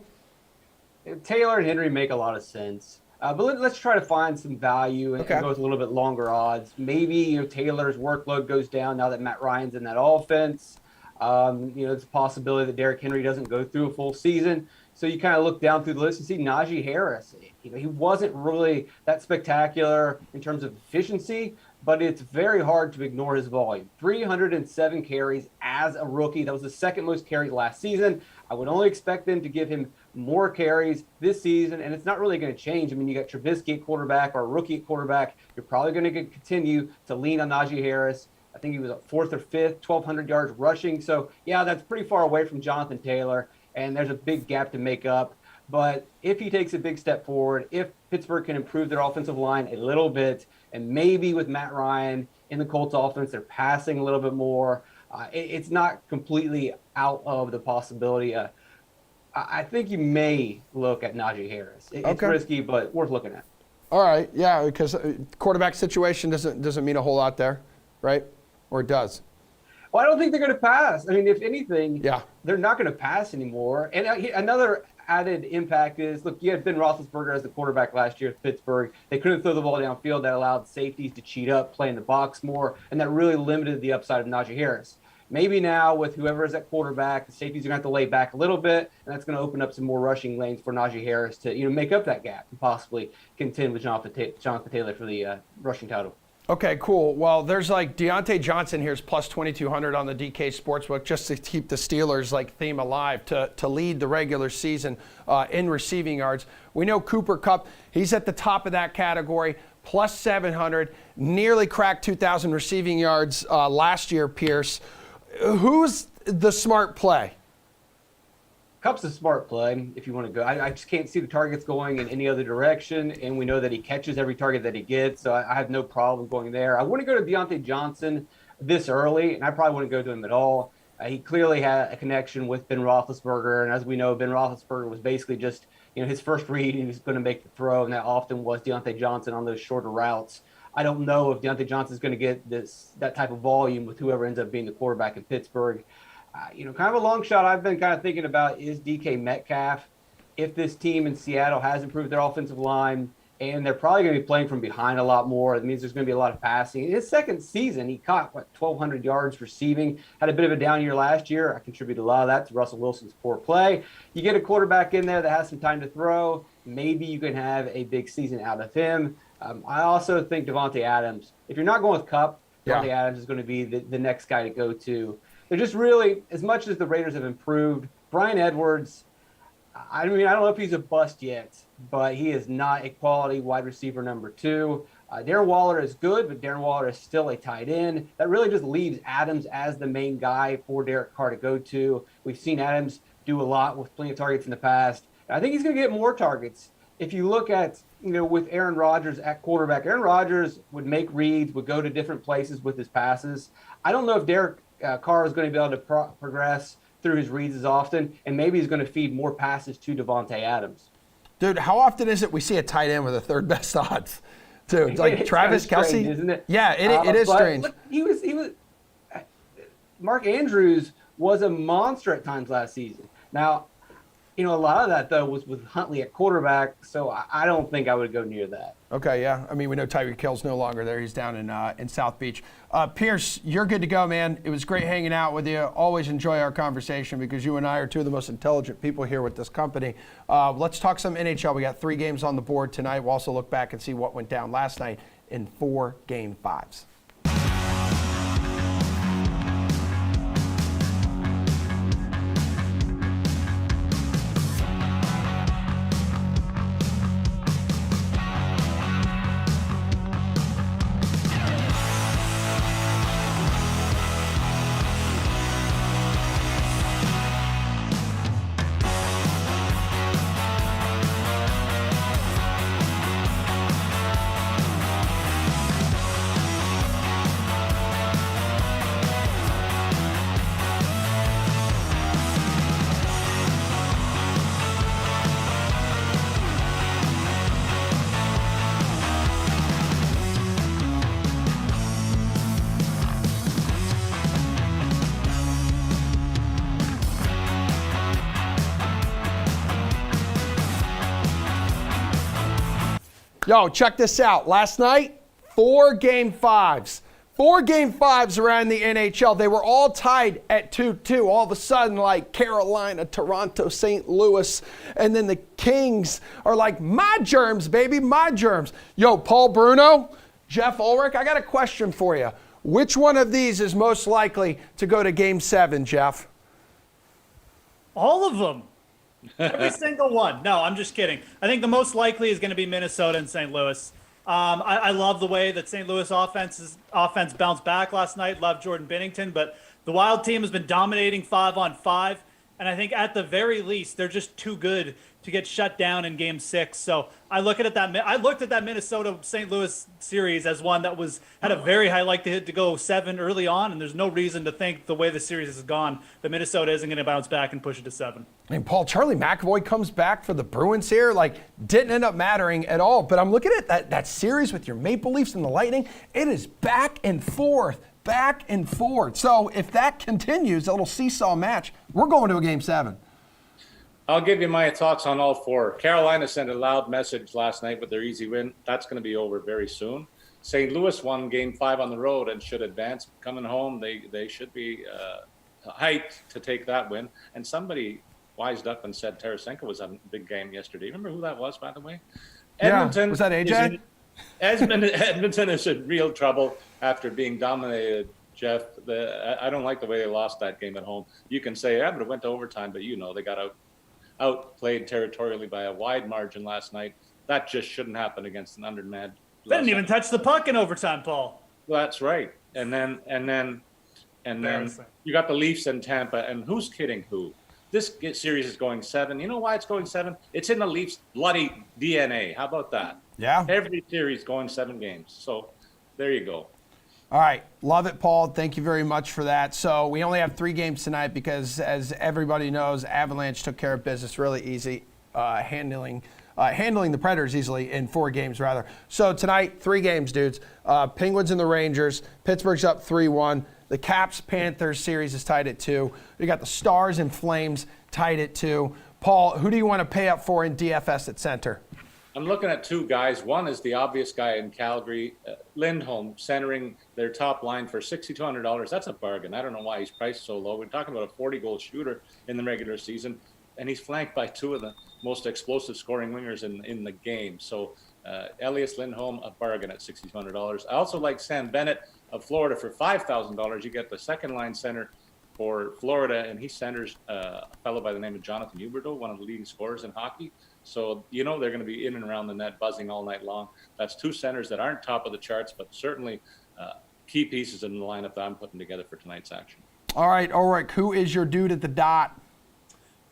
Taylor and Henry make a lot of sense. But let's try to find some value and Okay. go with a little bit longer odds. Maybe Taylor's workload goes down now that Matt Ryan's in that offense. It's a possibility that Derrick Henry doesn't go through a full season. So you kind of look down through the list and see Najee Harris. He wasn't really that spectacular in terms of efficiency, but it's very hard to ignore his volume. 307 carries as a rookie. That was the second most carries last season. I would only expect them to give him more carries this season, and it's not really going to change. I mean, you got Trubisky at quarterback or a rookie at quarterback. You're probably going to continue to lean on Najee Harris. I think he was at 4th or 5th, 1,200 yards rushing. So, yeah, that's pretty far away from Jonathan Taylor, and there's a big gap to make up. But if he takes a big step forward, if Pittsburgh can improve their offensive line a little bit, and maybe with Matt Ryan in the Colts offense, they're passing a little bit more, it's not completely out of the possibility. I think you may look at Najee Harris. It's Okay. risky, but worth looking at. All right, yeah, because quarterback situation doesn't mean a whole lot there, right? Or it does? Well, I don't think they're going to pass. I mean, if anything, Yeah. they're not going to pass anymore. And another added impact is, look, you had Ben Roethlisberger as the quarterback last year at Pittsburgh. They couldn't throw the ball downfield. That allowed safeties to cheat up, play in the box more, and that really limited the upside of Najee Harris. Maybe now with whoever is at quarterback, the safeties are going to have to lay back a little bit, and that's going to open up some more rushing lanes for Najee Harris to make up that gap and possibly contend with Jonathan Taylor for the rushing title. Okay, cool. Well, there's like Deontay Johnson here's plus 2,200 on the DK Sportsbook just to keep the Steelers like theme alive to lead the regular season in receiving yards. We know Cooper Kupp, he's at the top of that category, plus 700, nearly cracked 2,000 receiving yards last year, Pierce. Who's the smart play? Kupp's a smart play if you want to go. I just can't see the targets going in any other direction, and we know that he catches every target that he gets, so I have no problem going there. I wouldn't go to Deontay Johnson this early, and I probably wouldn't go to him at all. He clearly had a connection with Ben Roethlisberger, and as we know, Ben Roethlisberger was basically just his first read, he was going to make the throw, and that often was Deontay Johnson on those shorter routes. I don't know if Deontay Johnson is going to get that type of volume with whoever ends up being the quarterback in Pittsburgh. Kind of a long shot I've been kind of thinking about is DK Metcalf. If this team in Seattle has improved their offensive line, and they're probably going to be playing from behind a lot more, it means there's going to be a lot of passing. In his second season, he caught, 1,200 yards receiving, had a bit of a down year last year. I contributed a lot of that to Russell Wilson's poor play. You get a quarterback in there that has some time to throw, maybe you can have a big season out of him. I also think Devontae Adams, if you're not going with Kupp, Devontae Adams is going to be the next guy to go to. They're just really, as much as the Raiders have improved, Bryan Edwards, I don't know if he's a bust yet, but he is not a quality wide receiver number 2. Darren Waller is good, but Darren Waller is still a tight end. That really just leaves Adams as the main guy for Derek Carr to go to. We've seen Adams do a lot with plenty of targets in the past. I think he's going to get more targets. If you look at, with Aaron Rodgers at quarterback, Aaron Rodgers would make reads, would go to different places with his passes. I don't know if Derek Carr is going to be able to progress through his reads as often, and maybe he's going to feed more passes to Devontae Adams. Dude, how often is it we see a tight end with the third best odds? Dude, like It's Travis kind of Kelce? strange, isn't it? Yeah, it is but strange. Look, he was Mark Andrews was a monster at times last season. Now, a lot of that, though, was with Huntley at quarterback, so I don't think I would go near that. Okay, yeah. I mean, we know Tyreek Hill's no longer there. He's down in South Beach. Pierce, you're good to go, man. It was great hanging out with you. Always enjoy our conversation because you and I are two of the most intelligent people here with this company. Let's talk some NHL. We got 3 games on the board tonight. We'll also look back and see what went down last night in 4 Game 5s. Yo, check this out. Last night, 4 Game 5s. 4 Game 5s around the NHL. They were all tied at 2-2. All of a sudden, like Carolina, Toronto, St. Louis, and then the Kings are like, my germs, baby, my germs. Yo, Paul Bruno, Jeff Ulrich, I got a question for you. Which one of these is most likely to go to Game 7, Jeff? All of them. Every single one. No, I'm just kidding. I think the most likely is going to be Minnesota and St. Louis. I love the way that St. Louis offense bounced back last night. Love Jordan Binnington, but the Wild team has been dominating 5-on-5, and I think at the very least they're just too good to get shut down in Game 6. So I looked at that Minnesota St. Louis series as one that had a very high likelihood to go 7 early on, and there's no reason to think the way the series has gone that Minnesota isn't going to bounce back and push it to 7. I mean, Paul, Charlie McAvoy comes back for the Bruins here, like didn't end up mattering at all. But I'm looking at that series with your Maple Leafs and the Lightning. It is back and forth. So if that continues, a little seesaw match, we're going to a Game 7. I'll give you my thoughts on all 4. Carolina sent a loud message last night with their easy win. That's going to be over very soon. St. Louis won Game 5 on the road and should advance. Coming home, they should be hyped to take that win. And somebody wised up and said Tarasenko was having a big game yesterday. Remember who that was, by the way? Edmonton. Yeah. Was that AJ? Edmonton is in real trouble after being dominated, Jeff. I don't like the way they lost that game at home. You can say, but it went to overtime, but they got outplayed territorially by a wide margin last night. That just shouldn't happen against an undermanned. They didn't even touch the puck in overtime, Paul. Well, that's right. And then you got the Leafs and Tampa, and who's kidding who? This series is going 7. You know why it's going 7? It's in the Leafs' bloody DNA. How about that? Yeah. Every series going 7 games. So there you go. All right. Love it, Paul. Thank you very much for that. So we only have 3 games tonight because, as everybody knows, Avalanche took care of business really easy, handling the Predators easily in 4 games, rather. So tonight, 3 games, dudes. Penguins and the Rangers. Pittsburgh's up 3-1. The Caps-Panthers series is tied at 2. You got the Stars and Flames tied at 2. Paul, who do you want to pay up for in DFS at center? I'm looking at 2 guys. One is the obvious guy in Calgary, Lindholm, centering their top line for $6,200. That's a bargain. I don't know why he's priced so low. We're talking about a 40-goal shooter in the regular season, and he's flanked by 2 of the most explosive scoring wingers in the game. So Elias Lindholm, a bargain at $6,200. I also like Sam Bennett of Florida for $5,000. You get the second-line center for Florida, and he centers a fellow by the name of Jonathan Huberdeau, one of the leading scorers in hockey. So, they're going to be in and around the net, buzzing all night long. That's 2 centers that aren't top of the charts, but certainly key pieces in the lineup that I'm putting together for tonight's action. All right. Who is your dude at the dot?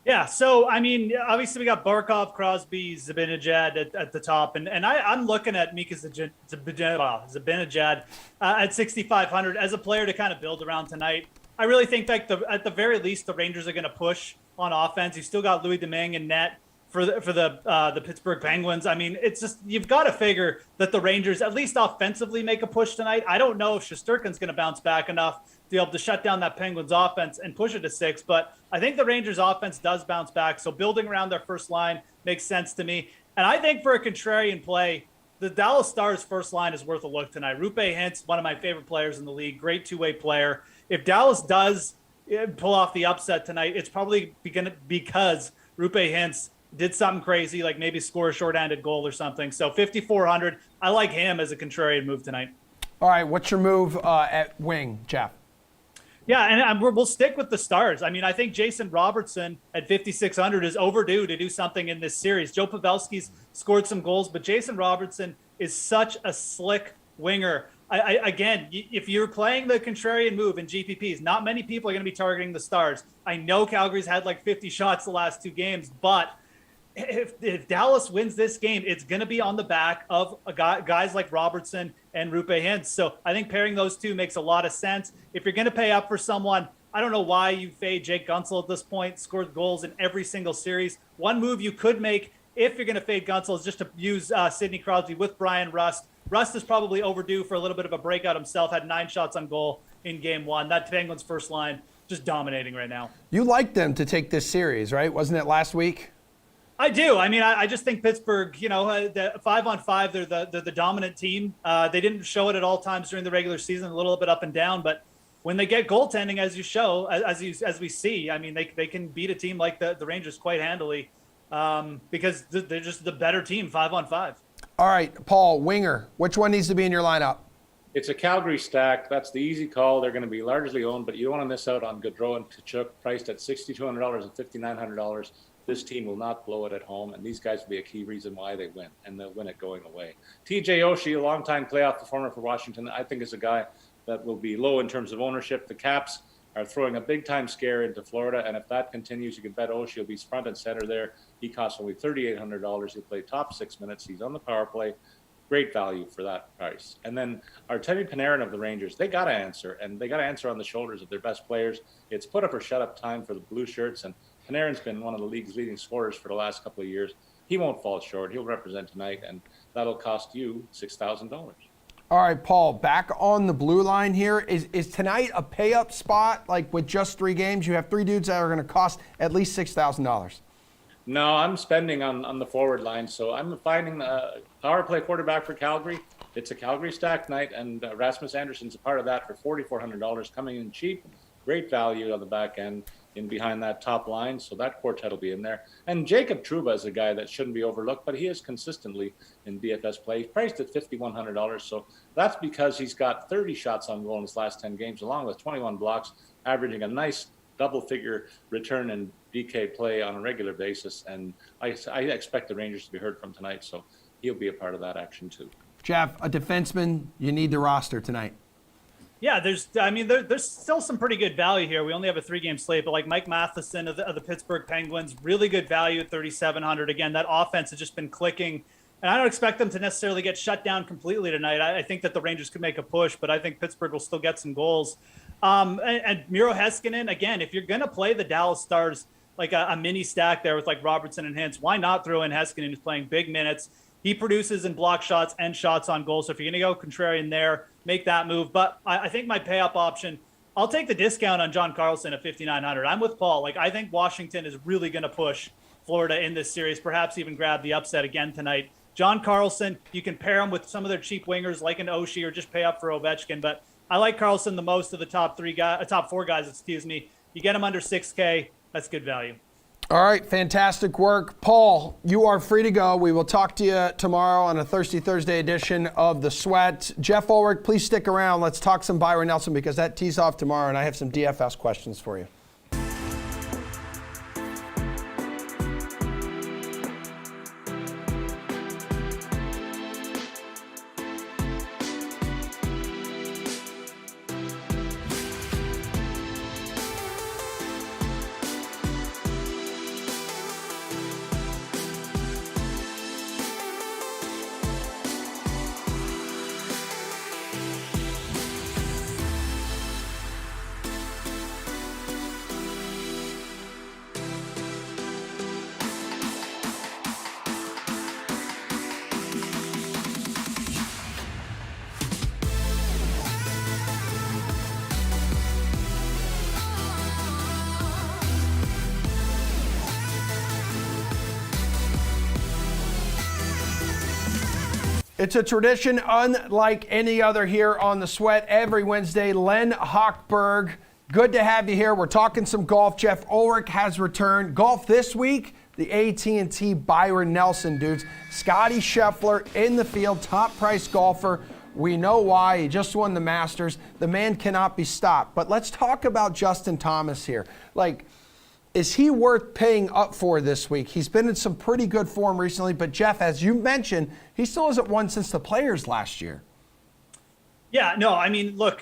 Yeah, so, I mean, obviously we got Barkov, Crosby, Zibanejad at the top, and I'm looking at Mika Zibanejad at 6,500 as a player to kind of build around tonight. I really think that at the very least the Rangers are going to push on offense. You still got Louis Domingue in net for the Pittsburgh Penguins. I mean, it's just you've got to figure that the Rangers at least offensively make a push tonight. I don't know if Shesterkin's going to bounce back enough to be able to shut down that Penguins offense and push it to 6, but I think the Rangers offense does bounce back. So building around their first line makes sense to me. And I think for a contrarian play, the Dallas Stars first line is worth a look tonight. Rupe Hintz, one of my favorite players in the league, great 2-way player. If Dallas does pull off the upset tonight, it's probably because Rupe Hintz did something crazy, like maybe score a short-handed goal or something. So 5,400, I like him as a contrarian move tonight. All right, what's your move at wing, Jeff? Yeah, and we'll stick with the Stars. I mean, I think Jason Robertson at 5,600 is overdue to do something in this series. Joe Pavelski's scored some goals, but Jason Robertson is such a slick winger. Again, if you're playing the contrarian move in GPPs, not many people are going to be targeting the Stars. I know Calgary's had like 50 shots the last 2 games, but if Dallas wins this game, it's going to be on the back of guys like Robertson and Rupe Hintz. So I think pairing those 2 makes a lot of sense. If you're going to pay up for someone, I don't know why you fade Jake Gunsel at this point, scored goals in every single series. One move you could make if you're going to fade Gunsel is just to use Sidney Crosby with Brian Rust. Rust is probably overdue for a little bit of a breakout himself, had 9 shots on goal in Game 1. That Penguins first line just dominating right now. You liked them to take this series, right? Wasn't it last week? I do. I mean, I just think Pittsburgh, the 5-on-5, they're the dominant team. They didn't show it at all times during the regular season, a little bit up and down, but when they get goaltending, as you show, as we see, I mean, they can beat a team like the Rangers quite handily because they're just the better team, 5-on-5. All right, Paul, winger, which one needs to be in your lineup? It's a Calgary stack. That's the easy call. They're going to be largely owned, but you don't want to miss out on Gaudreau and Tkachuk, priced at $6,200 and $5,900. This team will not blow it at home, and these guys will be a key reason why they win, and they'll win it going away. TJ Oshie, a longtime playoff performer for Washington, I think is a guy that will be low in terms of ownership. The Caps are throwing a big-time scare into Florida, and if that continues, you can bet Oshie will be front and center there. He costs only $3,800. He'll play top 6 minutes. He's on the power play. Great value for that price. And then Artemi Panarin of the Rangers, they got to answer, and they got to answer on the shoulders of their best players. It's put up or shut up time for the Blue Shirts, and Panarin's been one of the league's leading scorers for the last couple of years. He won't fall short. He'll represent tonight, and that'll cost you $6,000. All right, Paul, back on the blue line here. Is tonight a pay-up spot? Like with just 3 games, you have 3 dudes that are going to cost at least $6,000. No, I'm spending on the forward line, so I'm finding a power play quarterback for Calgary. It's a Calgary stack night, and Rasmus Anderson's a part of that for $4,400, coming in cheap. Great value on the back end in behind that top line, so that quartet will be in there. And Jacob Trouba is a guy that shouldn't be overlooked, but he is consistently in DFS play. He's priced at $5,100, so that's because he's got 30 shots on goal in his last 10 games, along with 21 blocks, averaging a nice double-figure return in DK play on a regular basis. And I expect the Rangers to be heard from tonight, so he'll be a part of that action too. Jeff, a defenseman, you need the roster tonight. Yeah, there's still some pretty good value here. We only have a 3-game slate, but like Mike Matheson of the Pittsburgh Penguins, really good value at $3,700. Again, that offense has just been clicking, and I don't expect them to necessarily get shut down completely tonight. I think that the Rangers could make a push, but I think Pittsburgh will still get some goals. And Miro Heiskanen, again, if you're going to play the Dallas Stars like a mini stack there with like Robertson and Hintz, why not throw in Heiskanen, who's playing big minutes? He produces in block shots and shots on goal. So if you're going to go contrarian there, make that move. But I think my pay-up option, I'll take the discount on John Carlson at $5,900. I'm with Paul. Like, I think Washington is really going to push Florida in this series, perhaps even grab the upset again tonight. John Carlson, you can pair him with some of their cheap wingers like an Oshie or just pay up for Ovechkin. But I like Carlson the most of the top 4 guys, You get him under $6K, that's good value. All right, fantastic work. Paul, you are free to go. We will talk to you tomorrow on a Thirsty Thursday edition of The Sweat. Jeff Ulrich, please stick around. Let's talk some Byron Nelson because that tees off tomorrow, and I have some DFS questions for you. It's a tradition unlike any other here on The Sweat. Every Wednesday, Len Hochberg, good to have you here. We're talking some golf. Jeff Ulrich has returned. Golf this week, the AT&T Byron Nelson dudes. Scotty Scheffler in the field, top price golfer. We know why. He just won the Masters. The man cannot be stopped. But let's talk about Justin Thomas here. Like, is he worth paying up for this week? He's been in some pretty good form recently, but Jeff, as you mentioned, he still hasn't won since the Players last year. Yeah, no, I mean, look,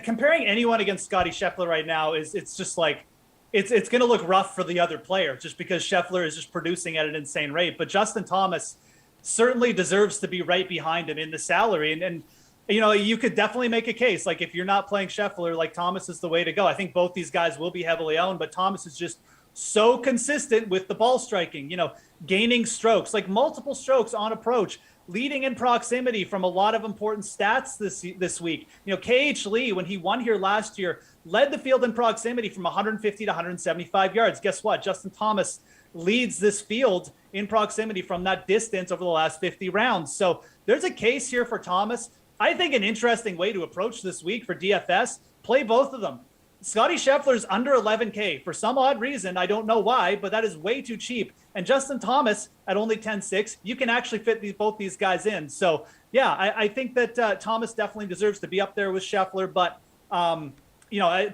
comparing anyone against Scotty Scheffler right now it's just like, it's going to look rough for the other player just because Scheffler is just producing at an insane rate. But Justin Thomas certainly deserves to be right behind him in the salary. And you know, you could definitely make a case. Like, if you're not playing Scheffler, like, Thomas is the way to go. I think both these guys will be heavily owned, but Thomas is just so consistent with the ball striking, you know, gaining strokes, like multiple strokes on approach, leading in proximity from a lot of important stats this week. You know, KH Lee, when he won here last year, led the field in proximity from 150 to 175 yards. Guess what? Justin Thomas leads this field in proximity from that distance over the last 50 rounds. So there's a case here for Thomas. I think an interesting way to approach this week for DFS, play both of them. Scotty Scheffler's under 11K for some odd reason. I don't know why, but that is way too cheap. And Justin Thomas at only 10.6, you can actually fit both these guys in. So yeah, I think that Thomas definitely deserves to be up there with Scheffler, but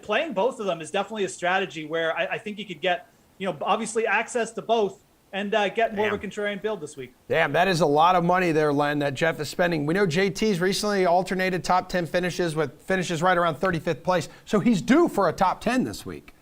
playing both of them is definitely a strategy where I think you could get, obviously access to both and get more of a contrarian build this week. Damn, that is a lot of money there, Len, that Jeff is spending. We know JT's recently alternated top 10 finishes with finishes right around 35th place, so he's due for a top 10 this week.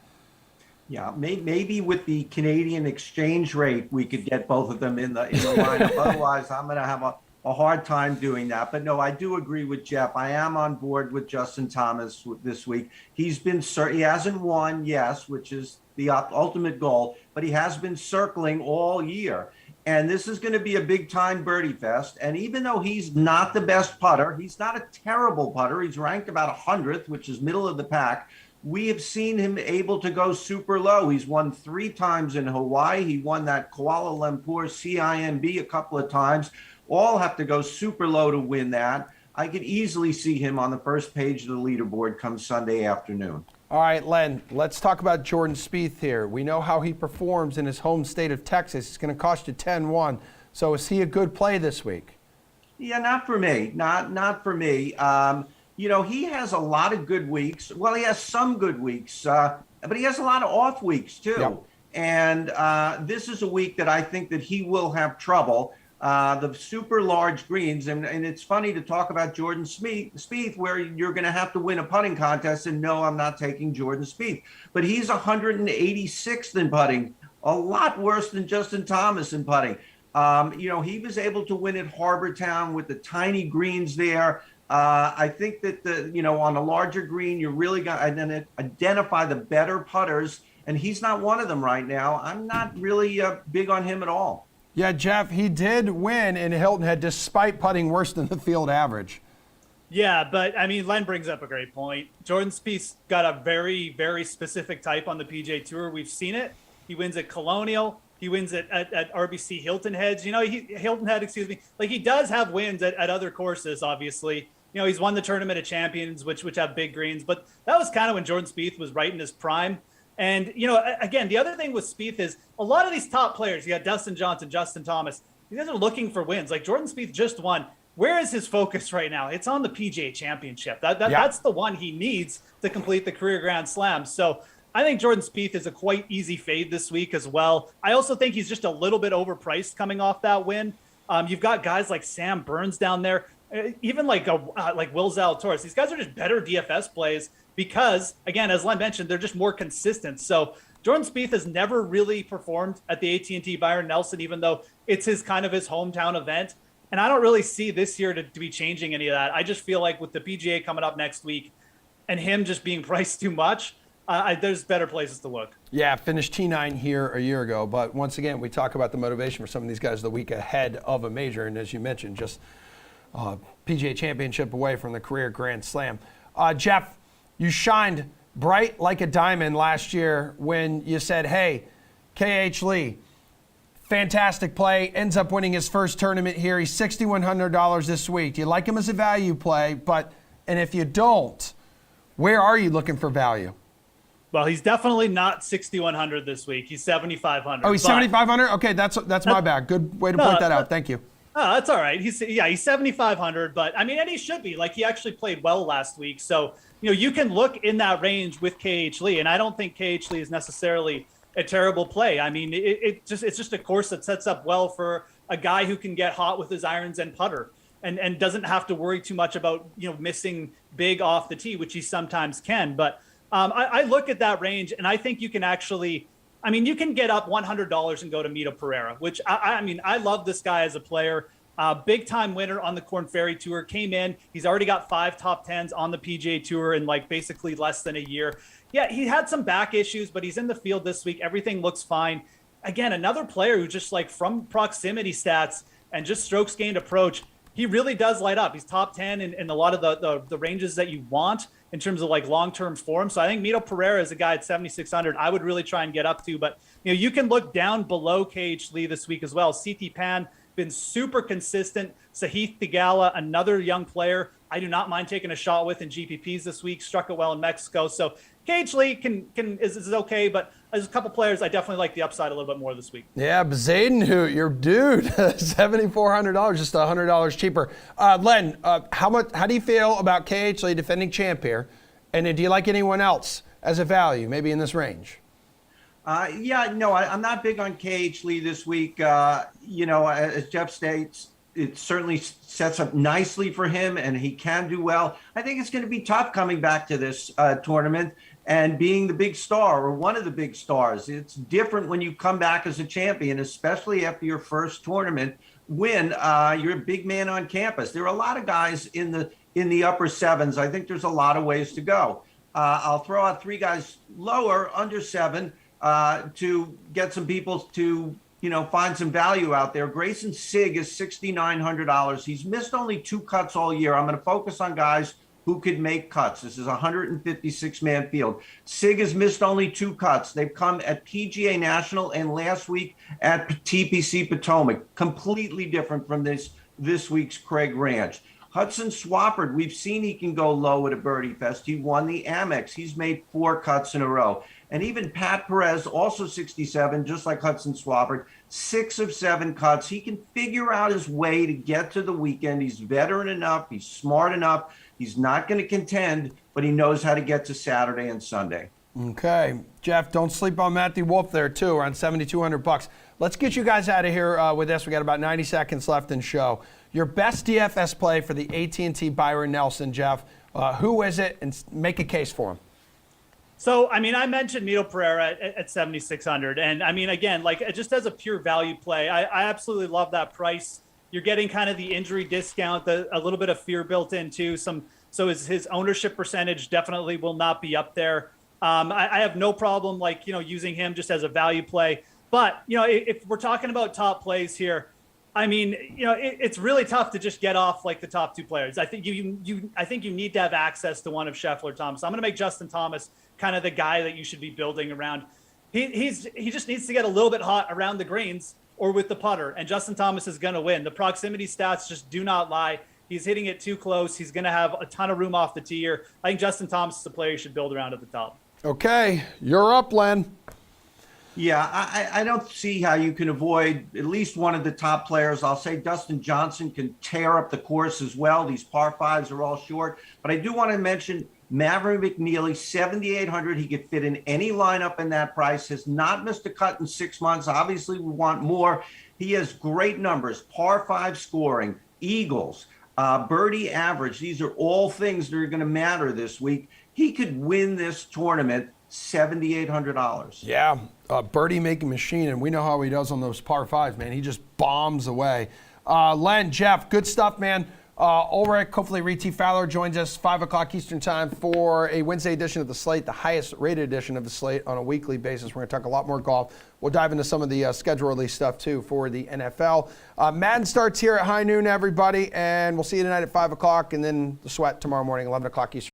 Yeah, maybe with the Canadian exchange rate, we could get both of them in the lineup. Otherwise, I'm going to have a hard time doing that. But no, I do agree with Jeff. I am on board with Justin Thomas this week. He hasn't won, yes, which is the ultimate goal, but he has been circling all year. And this is going to be a big time birdie fest. And even though he's not the best putter, he's not a terrible putter. He's ranked about 100th, which is middle of the pack. We have seen him able to go super low. He's won 3 times in Hawaii. He won that Kuala Lumpur CIMB a couple of times. All have to go super low to win that. I could easily see him on the first page of the leaderboard come Sunday afternoon. All right, Len, let's talk about Jordan Spieth here. We know how he performs in his home state of Texas. It's going to cost you 10-1. So is he a good play this week? Yeah, not for me. Not for me. He has a lot of good weeks. Well, he has some good weeks, but he has a lot of off weeks too. Yep. And this is a week that I think that he will have trouble. The super large greens, and it's funny to talk about Jordan Spieth, where you're going to have to win a putting contest, and no, I'm not taking Jordan Spieth. But he's 186th in putting, a lot worse than Justin Thomas in putting. He was able to win at Harbor Town with the tiny greens there. I think that on a larger green, you're really going to identify the better putters, and he's not one of them right now. I'm not really big on him at all. Yeah, Jeff, he did win in Hilton Head despite putting worse than the field average. Yeah, but Len brings up a great point. Jordan Spieth's got a very, very specific type on the PGA Tour. We've seen it. He wins at Colonial. He wins at RBC Hilton Heads. Hilton Head, excuse me. Like, he does have wins at other courses, obviously. He's won the Tournament of Champions, which have big greens. But that was kind of when Jordan Spieth was right in his prime. And, again, the other thing with Spieth is a lot of these top players, you got Dustin Johnson, Justin Thomas, these guys are looking for wins. Like, Jordan Spieth just won. Where is his focus right now? It's on the PGA Championship. That's the one he needs to complete the career Grand Slam. So I think Jordan Spieth is a quite easy fade this week as well. I also think he's just a little bit overpriced coming off that win. You've got guys like Sam Burns down there, even like Will Zalatoris. These guys are just better DFS plays because, again, as Len mentioned, they're just more consistent. So Jordan Spieth has never really performed at the AT&T Byron Nelson, even though it's his hometown event. And I don't really see this year to be changing any of that. I just feel like with the PGA coming up next week and him just being priced too much, there's better places to look. Yeah, finished T9 here a year ago. But once again, we talk about the motivation for some of these guys the week ahead of a major. And as you mentioned, just PGA Championship away from the career Grand Slam. Jeff, you shined bright like a diamond last year when you said, hey, K.H. Lee, fantastic play, ends up winning his first tournament here. He's $6,100 this week. Do you like him as a value play? And if you don't, where are you looking for value? Well, he's definitely not 6,100 this week. He's 7,500. Oh, he's 7,500? Okay, that's my bad. Good way to point that out. Thank you. Oh, that's all right. He's 7,500, but and he should be. Like, he actually played well last week. So, you can look in that range with KH Lee, and I don't think KH Lee is necessarily a terrible play. It's just a course that sets up well for a guy who can get hot with his irons and putter and doesn't have to worry too much about, missing big off the tee, which he sometimes can. But I look at that range, and I think you can actually, you can get up $100 and go to Mito Pereira, which I love this guy as a player. Big time winner on the Korn Ferry Tour, came in. He's already got 5 top 10s on the PGA Tour in basically less than a year. Yeah, he had some back issues, but he's in the field this week. Everything looks fine. Again, another player who just from proximity stats and just strokes gained approach, he really does light up. He's top 10 in a lot of the ranges that you want in terms of like long-term form. So I think Mito Pereira is a guy at 7,600 I would really try and get up to. But you can look down below KH Lee this week as well. CT Pan been super consistent. Sahith Theegala, another young player I do not mind taking a shot with in GPPs this week. Struck it well in Mexico. So KH Lee is okay, but there's a couple players I definitely like the upside a little bit more this week. Yeah, Zadenhout, your dude, $7,400, just $100 cheaper. Len, how do you feel about KH Lee, defending champ here? And do you like anyone else as a value, maybe in this range? I'm not big on KH Lee this week. As Jeff states, it certainly sets up nicely for him, and he can do well. I think it's going to be tough coming back to this tournament and being the big star or one of the big stars. It's different when you come back as a champion, especially after your first tournament win. You're a big man on campus. There are a lot of guys in the upper sevens. I think there's a lot of ways to go. I'll throw out three guys lower, under 7, to get some people to find some value out there. Grayson Sigg is $6,900. He's missed only 2 cuts all year. I'm going to focus on guys who could make cuts. This is a 156-man field. Sigg has missed only 2 cuts. They've come at PGA National and last week at TPC Potomac. Completely different from this week's Craig Ranch. Hudson Swafford, we've seen he can go low at a birdie fest. He won the Amex. He's made 4 cuts in a row. And even Pat Perez, also 67, just like Hudson Swafford, 6 of 7 cuts. He can figure out his way to get to the weekend. He's veteran enough. He's smart enough. He's not going to contend, but he knows how to get to Saturday and Sunday. Okay. Jeff, don't sleep on Matthew Wolff there, too, around $7,200. Let's get you guys out of here with this. We got about 90 seconds left in show. Your best DFS play for the AT&T Byron Nelson, Jeff. Who is it? And make a case for him. So, I mentioned Mito Pereira at 7,600. And, again, just as a pure value play, I absolutely love that price. You're getting kind of the injury discount, a little bit of fear built into so his ownership percentage definitely will not be up there. I have no problem, using him just as a value play. But, if we're talking about top plays here, it's really tough to just get off the top 2 players. I think you need to have access to one of Scheffler Thomas. I'm going to make Justin Thomas kind of the guy that you should be building around. He just needs to get a little bit hot around the greens or with the putter, and Justin Thomas is going to win. The proximity stats just do not lie. He's hitting it too close. He's going to have a ton of room off the tee here. I think Justin Thomas is a player you should build around at the top. Okay, you're up, Len. Yeah, I don't see how you can avoid at least one of the top players. I'll say Dustin Johnson can tear up the course as well. These par 5s are all short. But I do want to mention Maverick McNeely, 7,800. He could fit in any lineup in that price. Has not missed a cut in 6 months. Obviously, we want more. He has great numbers, par 5 scoring, eagles, birdie average. These are all things that are going to matter this week. He could win this tournament $7,800. Yeah, birdie making machine, and we know how he does on those par 5s, man. He just bombs away. Len, Jeff, good stuff, man. Ulrich, hopefully Reed T. Fowler joins us 5 o'clock Eastern time for a Wednesday edition of the slate, the highest rated edition of the slate on a weekly basis. We're going to talk a lot more golf. We'll dive into some of the schedule release stuff too for the NFL. Madden starts here at high noon, everybody, and we'll see you tonight at 5 o'clock, and then the Sweat tomorrow morning, 11 o'clock Eastern.